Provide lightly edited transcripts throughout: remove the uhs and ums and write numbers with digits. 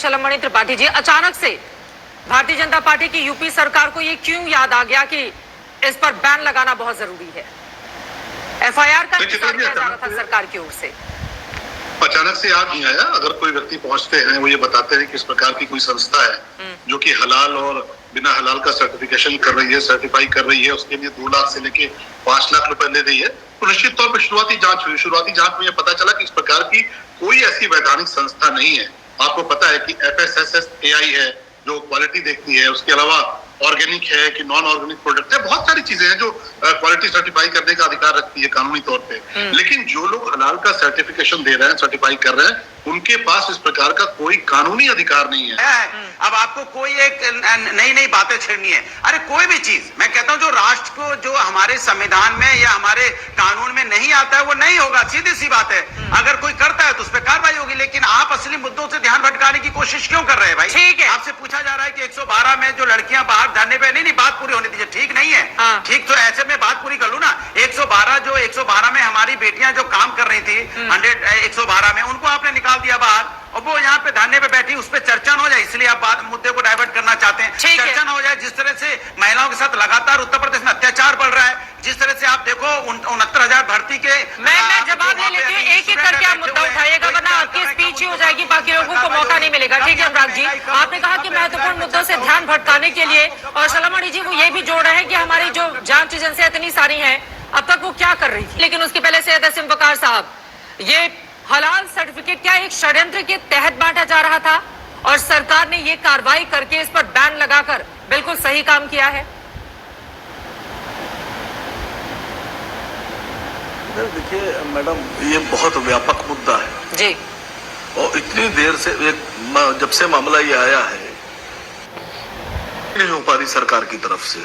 शलमणि त्रिपाठी जी, अचानक से भारतीय जनता पार्टी की यूपी सरकार को ये क्यों याद आ गया कि इस पर बैन लगाना बहुत जरूरी है? एफआईआर का इंतजार किया जा रहा था सरकार की ओर से, अचानक से याद नहीं आया। अगर कोई व्यक्ति पहुंचते हैं, वो ये बताते हैं कि इस प्रकार की कोई संस्था है जो कि हलाल और बिना हलाल का सर्टिफिकेशन कर रही है, सर्टिफाई कर रही है, उसके लिए 2 लाख से लेके 5 लाख रुपए ले रही है, तो निश्चित तौर पर शुरुआती जांच हुई। शुरुआती जांच में यह पता चला कि इस प्रकार की कोई ऐसी वैधानिक संस्था नहीं है। आपको पता है कि FSSAI है जो क्वालिटी देखती है, उसके अलावा ऑर्गेनिक है कि नॉन ऑर्गेनिक प्रोडक्ट है, बहुत सारी चीजें हैं जो क्वालिटी सर्टिफाई करने का अधिकार रखती है कानूनी तौर पे। लेकिन जो लोग हलाल का सर्टिफिकेशन दे रहे हैं, सर्टिफाई कर रहे हैं, उनके पास इस प्रकार का कोई कानूनी अधिकार नहीं है। अब आपको कोई एक नई नई बातें छेड़नी है। अरे कोई भी चीज, मैं कहता हूं जो राष्ट्र को, जो हमारे संविधान में या हमारे कानून में नहीं आता है वो नहीं होगा, सीधी सी बात है। अगर कोई करता है तो उस पर कार्रवाई होगी, लेकिन आप असली मुद्दों से ध्यान भटकाने की कोशिश क्यों कर रहे हैं भाई? ठीक है, आपसे पूछा जा रहा है कि 112 में जो लड़कियां बाहर धरने पे, नहीं बात पूरी होने दीजिए, ठीक नहीं है? ठीक, तो ऐसे में बात पूरी कर लूं ना। 112 में हमारी बेटियां जो काम कर रही थी 112 में, उनको आपने निकाल दिया बाहर, और वो यहाँ पे धरने पे बैठी, उस पर चर्चा न हो जाए, इसलिए आप बात मुद्दे को डाइवर्ट करना चाहते हैं। चर्चा न हो जाए। जिस तरह से महिलाओं के साथ लगातार उत्तर प्रदेश में अत्याचार बढ़ रहा है, जिस तरह से आप देखो 69,000 भर्ती के, मैं जवाब ले लेती हूँ, एक एक करके आप मुद्दा उठाइएगा, वरना आपकी स्पीच ही हो जाएगी, बाकी लोगों को मौका नहीं मिलेगा। ठीक है अनुराग जी, आपने कहा कि महत्वपूर्ण मुद्दों से ध्यान भटकाने के लिए, और शलमणि जी वो ये भी जोड़ रहे हैं कि हमारी जो जांच एजेंसियां इतनी सारी हैं, अब तक वो क्या कर रही थी? लेकिन उसके पहले सैयद असीम वकार साहब, ये हलाल सर्टिफिकेट क्या एक षड्यंत्र के तहत बांटा जा रहा था और सरकार ने ये कार्रवाई करके इस पर बैन लगाकर बिल्कुल सही काम किया है? देखिए मैडम, ये बहुत व्यापक मुद्दा है जी, और इतनी देर से जब से मामला ये आया है नहीं हो पा रही सरकार की तरफ से।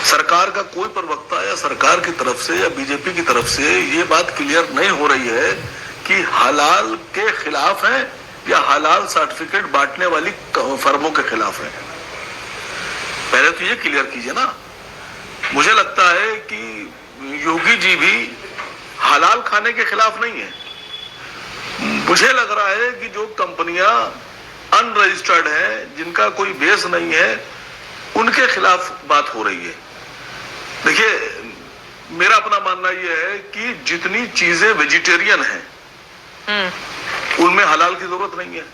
सरकार का कोई प्रवक्ता या सरकार की तरफ से या बीजेपी की तरफ से ये बात क्लियर नहीं हो रही है कि हलाल के खिलाफ है या हलाल सर्टिफिकेट बांटने वाली फर्मों के खिलाफ है। पहले तो ये क्लियर कीजिए ना। मुझे लगता है कि योगी जी भी हलाल खाने के खिलाफ नहीं है। मुझे लग रहा है कि जो कंपनियां अनरजिस्टर्ड हैं, जिनका कोई बेस नहीं है, उनके खिलाफ बात हो रही है। देखिए, मेरा अपना मानना यह है कि जितनी चीजें वेजिटेरियन हैं उनमें हलाल की जरूरत नहीं है।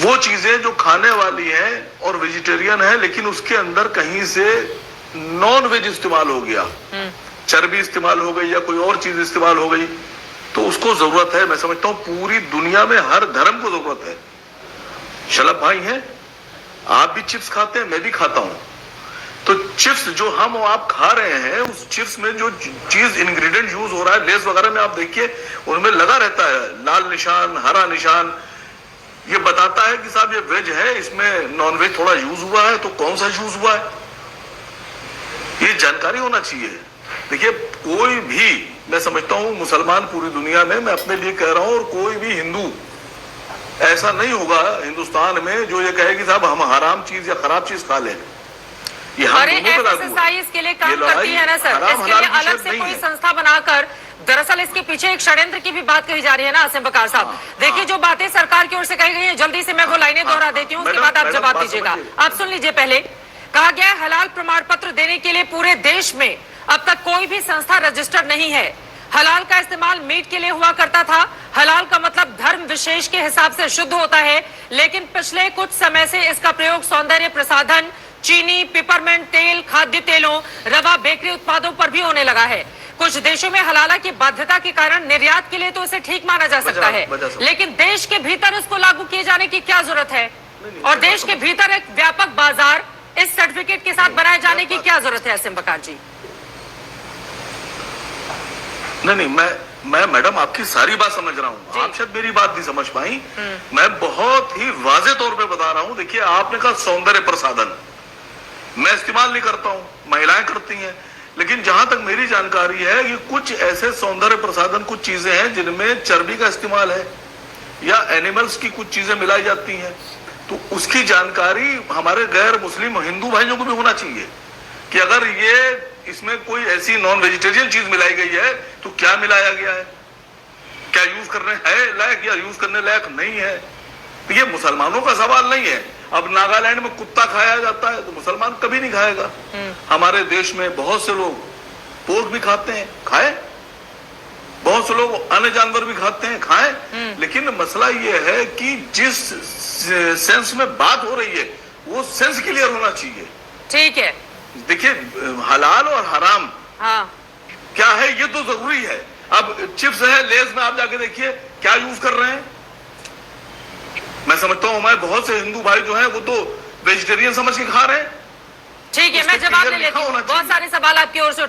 वो चीजें जो खाने वाली हैं और वेजिटेरियन है, लेकिन उसके अंदर कहीं से नॉन वेज इस्तेमाल हो गया, चर्बी इस्तेमाल हो गई या कोई और चीज इस्तेमाल हो गई, तो उसको जरूरत है। मैं समझता हूं पूरी दुनिया में हर धर्म को जरूरत है। शलभ भाई हैं, आप भी चिप्स खाते हैं, मैं भी खाता हूं, तो चिप्स जो हम और आप खा रहे हैं, उस चिप्स में जो चीज इंग्रेडिएंट यूज हो रहा है, लेस वगैरह में आप देखिए उनमें लगा रहता है लाल निशान, हरा निशान, ये बताता है कि साहब ये वेज है, इसमें नॉन वेज थोड़ा यूज हुआ है, तो कौन सा यूज हुआ है, ये जानकारी होना चाहिए। देखिए, कोई भी, मैं समझता हूं मुसलमान पूरी दुनिया में, मैं अपने लिए कह रहा हूं, और कोई भी हिंदू ऐसा नहीं होगा हिंदुस्तान में जो ये कहे कि साहब हम हराम चीज या खराब चीज खा लें। अरे FSSAI इसके लिए काम करती है ना सर, इसके लिए अलग से कोई संस्था बनाकर, दरअसल इसके पीछे एक षड्यंत्र की भी बात कही जा रही है ना असीम वकार साहब। देखिए, जो बातें सरकार की ओर से कही गई है, जल्दी से मैं वो लाइनें दोहरा देती हूँ, उसके बाद आप जवाब दीजिएगा। आप सुन लीजिए। पहले कहा गया है हलाल प्रमाण पत्र देने के लिए पूरे देश में अब तक कोई भी संस्था रजिस्टर्ड नहीं है। हलाल का इस्तेमाल मीट के लिए हुआ करता था। हलाल का मतलब धर्म विशेष के हिसाब से शुद्ध होता है, लेकिन पिछले कुछ समय से इसका प्रयोग सौंदर्य प्रसाधन, चीनी, पिपरमेंट तेल, खाद्य तेलों, रवा, बेकरी उत्पादों पर भी होने लगा है। कुछ देशों में हलाला की बाध्यता के कारण निर्यात के लिए तो इसे ठीक माना जा सकता है, लेकिन देश के भीतर इसको लागू किए जाने की क्या जरूरत है? और देश के भीतर एक व्यापक बाजार इस सर्टिफिकेट के साथ बनाए जाने की क्या जरूरत है असीम वकार जी? नहीं, मैं मैडम आपकी सारी बात समझ रहा हूँ, आप शायद मेरी बात नहीं समझ पाई। मैं बहुत ही वाजे तौर पे बता रहा हूँ। देखिए, आपने कहा सौंदर्य प्रसाधन, मैं इस्तेमाल नहीं करता हूँ, महिलाएं करती हैं, लेकिन जहां तक मेरी जानकारी है कि कुछ ऐसे सौंदर्य प्रसाधन, कुछ चीजें हैं जिनमें चर्बी का इस्तेमाल है या एनिमल्स की कुछ चीजें मिलाई जाती हैं, तो उसकी जानकारी हमारे गैर मुस्लिम हिंदू भाइयों को भी होना चाहिए कि अगर ये इसमें कोई ऐसी नॉन वेजिटेरियन चीज मिलाई गई है तो क्या मिलाया गया है, क्या यूज करने है लायक या यूज करने लायक नहीं है। तो ये मुसलमानों का सवाल नहीं है। अब नागालैंड में कुत्ता खाया जाता है तो मुसलमान कभी नहीं खाएगा। हमारे देश में बहुत से लोग पोर्क भी खाते हैं, खाए। बहुत से लोग अन्य जानवर भी खाते हैं, खाएं। लेकिन मसला ये है कि जिस सेंस में बात हो रही है वो सेंस क्लियर होना चाहिए। ठीक है, देखिए हलाल और हराम हाँ क्या है ये तो जरूरी है। अब चिप्स है, लेज में आप जाके देखिए क्या यूज कर रहे हैं। मैं समझता हूं हमारे बहुत से हिंदू भाई जो हैं वो तो वेजिटेरियन समझ के खा रहे हैं। ठीक है, मैं जवाब ले लेती हूँ। बहुत सारे सवाल आपकी ओर से